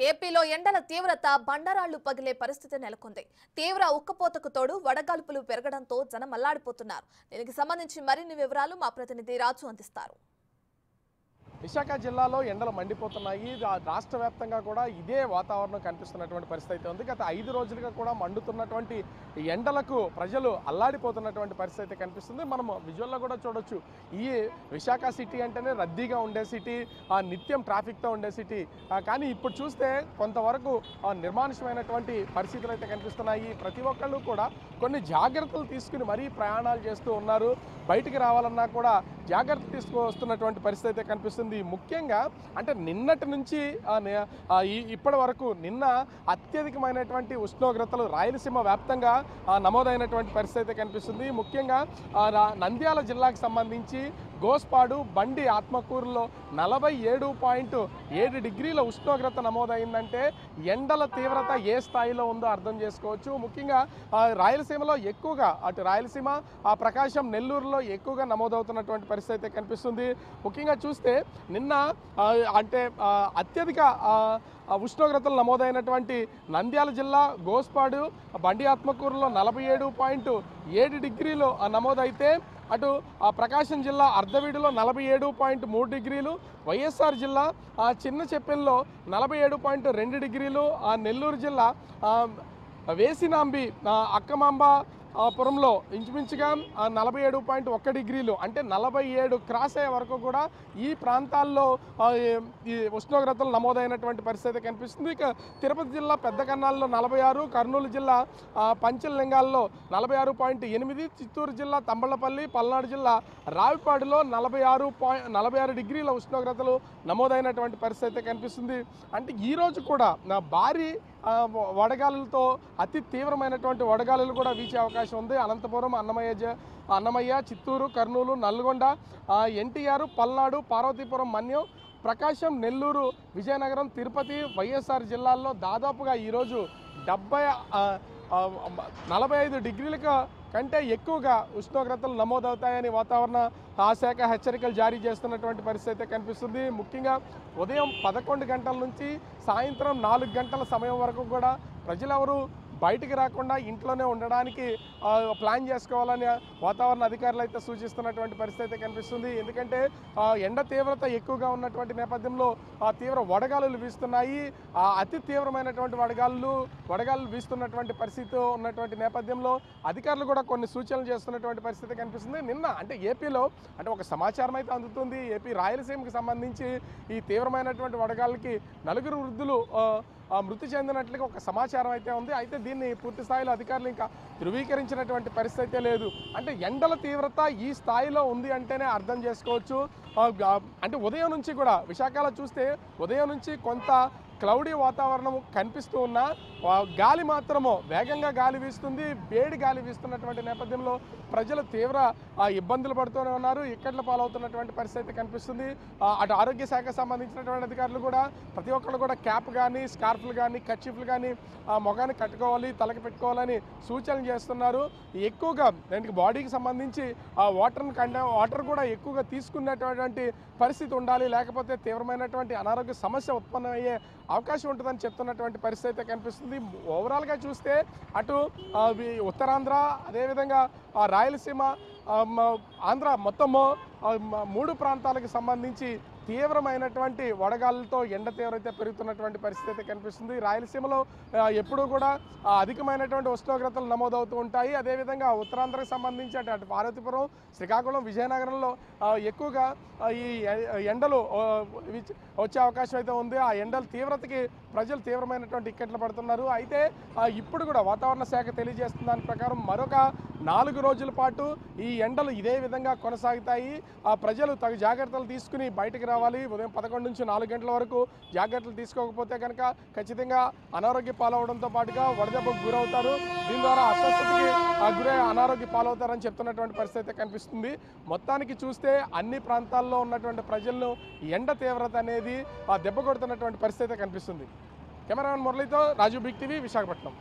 ఏపీలో ఎండల తీవ్రత బండరాళ్లు పగిలే పరిస్థితి నెలకొంది. తీవ్ర ఉక్కపోతకు తోడు వడగాల్పులు పెరగడంతో జనం అల్లాడిపోతున్నారు. దీనికి సంబంధించి మరిన్ని వివరాలు మా ప్రతినిధి రాజు అందిస్తారు. విశాఖ జిల్లాలో ఎండలు మండిపోతున్నాయి. రాష్ట్ర వ్యాప్తంగా కూడా ఇదే వాతావరణం కనిపిస్తున్నటువంటి పరిస్థితి ఉంది. గత 5 రోజులుగా కూడా మండుతున్నటువంటి ఎండలకు ప్రజలు అల్లాడిపోతున్నటువంటి పరిస్థితి కనిపిస్తుంది. మనం విజువల్లో కూడా చూడొచ్చు. ఈ విశాఖ సిటీ అంటేనే రద్దీగా ఉండే సిటీ, నిత్యం ట్రాఫిక్తో ఉండే సిటీ. కానీ ఇప్పుడు చూస్తే కొంతవరకు నిర్మానుష్యమైనటువంటి పరిస్థితులు అయితే కనిపిస్తున్నాయి. ప్రతి ఒక్కళ్ళు కూడా కొన్ని జాగ్రత్తలు తీసుకుని మరీ ప్రయాణాలు చేస్తూ ఉన్నారు. బయటికి రావాలన్నా కూడా జాగ్రత్తలు తీసుకువస్తున్నటువంటి పరిస్థితి అయితే కనిపిస్తుంది. ముఖ్యంగా అంటే నిన్నటి నుంచి ఇప్పటి వరకు నిన్న అత్యధికమైనటువంటి ఉష్ణోగ్రతలు రాయలసీమ వ్యాప్తంగా నమోదైనటువంటి పరిస్థితి అయితే కనిపిస్తుంది. ముఖ్యంగా నంద్యాల జిల్లాకు సంబంధించి గోస్పాడు, బండి, ఆత్మకూరులో 47.7 డిగ్రీల ఉష్ణోగ్రత నమోదైందంటే ఎండల తీవ్రత ఏ స్థాయిలో ఉందో అర్థం చేసుకోవచ్చు. ముఖ్యంగా రాయలసీమలో ఎక్కువగా అటు రాయలసీమ, ప్రకాశం, నెల్లూరులో ఎక్కువగా నమోదవుతున్నటువంటి పరిస్థితి అయితే కనిపిస్తుంది. ముఖ్యంగా చూస్తే నిన్న అంటే అత్యధిక ఉష్ణోగ్రతలు నమోదైనటువంటి నంద్యాల జిల్లా గోస్పాడు, బండి, ఆత్మకూరులో 47.7 డిగ్రీలు నమోదైతే అటు ప్రకాశం జిల్లా అర్ధవీడులో 47.3 డిగ్రీలు, వైఎస్ఆర్ జిల్లా చిన్న చెప్పెల్లో 47.2 డిగ్రీలు, నెల్లూరు జిల్లా వేసినాంబి అక్కమాంబ పురంలో ఇంచుమించుగా 47.1 డిగ్రీలు అంటే 47 క్రాస్ అయ్యే వరకు కూడా ఈ ప్రాంతాల్లో ఈ ఉష్ణోగ్రతలు నమోదైనటువంటి పరిస్థితి కనిపిస్తుంది. ఇక తిరుపతి జిల్లా పెద్దకన్నాల్లో 46, కర్నూలు జిల్లా పంచలింగాల్లో 46.8, చిత్తూరు జిల్లా తంబళ్లపల్లి, పల్నాడు జిల్లా రావిపాడులో 46 డిగ్రీల ఉష్ణోగ్రతలు నమోదైనటువంటి పరిస్థితి కనిపిస్తుంది. అంటే ఈరోజు కూడా భారీ వడగాలులతో అతి తీవ్రమైనటువంటి వడగాలులు కూడా వీచే అవకాశం ఉంది. అనంతపురం, అన్నమయ్య, చిత్తూరు, కర్నూలు, నల్గొండ, ఎన్టీఆర్, పల్నాడు, పార్వతీపురం, మన్యం, ప్రకాశం, నెల్లూరు, విజయనగరం, తిరుపతి, వైఎస్ఆర్ జిల్లాల్లో దాదాపుగా ఈరోజు 45 డిగ్రీలకు కంటే ఎక్కువగా ఉష్ణోగ్రతలు నమోదవుతాయని వాతావరణ శాఖ హెచ్చరికలు జారీ చేస్తున్నటువంటి పరిస్థితి కనిపిస్తుంది. ముఖ్యంగా ఉదయం 11 గంటల నుంచి సాయంత్రం 4 గంటల సమయం వరకు కూడా ప్రజలెవరూ బయటికి రాకుండా ఇంట్లోనే ఉండడానికి ప్లాన్ చేసుకోవాలని వాతావరణ అధికారులు అయితే సూచిస్తున్నటువంటి పరిస్థితి కనిపిస్తుంది. ఎందుకంటే ఎండ తీవ్రత ఎక్కువగా ఉన్నటువంటి నేపథ్యంలో తీవ్ర వడగాలులు వీస్తున్నాయి. అతి తీవ్రమైనటువంటి వడగాలులు వీస్తున్నటువంటి పరిస్థితి ఉన్నటువంటి నేపథ్యంలో అధికారులు కూడా కొన్ని సూచనలు చేస్తున్నటువంటి పరిస్థితి కనిపిస్తుంది. నిన్న అంటే ఏపీలో అంటే ఒక సమాచారం అయితే అందుతుంది. ఏపీ రాయలసీమకి సంబంధించి ఈ తీవ్రమైనటువంటి వడగాలకి 4 వృద్ధులు మృతి చెందినట్లుగా ఒక సమాచారం అయితే ఉంది. అయితే దీన్ని పూర్తి స్థాయిలో అధికారులు ఇంకా ధృవీకరించినటువంటి పరిస్థితి లేదు. అంటే ఎండల తీవ్రత ఈ స్థాయిలో ఉంది అంటేనే అర్థం చేసుకోవచ్చు. అంటే ఉదయం నుంచి కూడా విశాఖలో చూస్తే ఉదయం నుంచి కొంత క్లౌడీ వాతావరణం కనిపిస్తూ ఉన్నా గాలి మాత్రమో వేగంగా గాలి వీస్తుంది. వేడి గాలి వీస్తున్నటువంటి నేపథ్యంలో ప్రజలు తీవ్ర ఇబ్బందులు పడుతూనే ఉన్నారు. ఇక్కట్ల పాలవుతున్నటువంటి పరిస్థితి కనిపిస్తుంది. అటు ఆరోగ్య శాఖకు సంబంధించినటువంటి అధికారులు కూడా ప్రతి ఒక్కరు కూడా క్యాప్ కానీ, స్కార్ఫ్లు కానీ, కర్చీఫ్లు కానీ మొగానికి కట్టుకోవాలి, తలకి పెట్టుకోవాలని సూచనలు చేస్తున్నారు. ఎక్కువగా దానికి బాడీకి సంబంధించి వాటర్ కూడా ఎక్కువగా తీసుకునేటటువంటి పరిస్థితి ఉండాలి. లేకపోతే తీవ్రమైనటువంటి అనారోగ్య సమస్య ఉత్పన్నమయ్యే అవకాశం ఉంటుందని చెప్తున్నటువంటి పరిస్థితి కనిపిస్తుంది. ఓవరాల్గా చూస్తే అటు ఉత్తరాంధ్ర, అదేవిధంగా రాయలసీమ, ఆంధ్ర మొత్తము 3 ప్రాంతాలకు సంబంధించి తీవ్రమైనటువంటి వడగాలులతో ఎండ తీవ్రత పెరుగుతున్నటువంటి పరిస్థితి కనిపిస్తుంది. రాయలసీమలో ఎప్పుడూ కూడా అధికమైనటువంటి ఉష్ణోగ్రతలు నమోదవుతూ ఉంటాయి. అదేవిధంగా ఉత్తరాంధ్రకు సంబంధించి అటు పార్వతీపురం, శ్రీకాకుళం, విజయనగరంలో ఎక్కువగా ఈ ఎండలు వచ్చే అవకాశం అయితే ఉంది. ఆ ఎండల తీవ్రతకి ప్రజలు తీవ్రమైనటువంటి ఇక్కట్లు పడుతున్నారు. అయితే ఇప్పుడు కూడా వాతావరణ శాఖ తెలియజేస్తున్న దాని ప్రకారం మరొక 4 రోజుల పాటు ఈ ఎండలు ఇదే విధంగా కొనసాగుతాయి. ప్రజలు తగు జాగ్రత్తలు తీసుకుని బయటకు రావాలి. ఉదయం 11 నుంచి 4 గంటల వరకు జాగ్రత్తలు తీసుకోకపోతే కనుక ఖచ్చితంగా అనారోగ్య పాలవడంతో పాటుగా వడదెబ్బకు గురవుతారు. దీని ద్వారా అస్వస్థతకి గురై అనారోగ్య పాలవుతారని చెప్తున్నటువంటి పరిస్థితి కనిపిస్తుంది. మొత్తానికి చూస్తే అన్ని ప్రాంతాల్లో ఉన్నటువంటి ప్రజలను ఎండ తీవ్రత అనేది దెబ్బ కొడుతున్నటువంటి పరిస్థితి కనిపిస్తుంది. కెమెరామెన్ మురళితో రాజు, బిగ్ టీవీ, విశాఖపట్నం.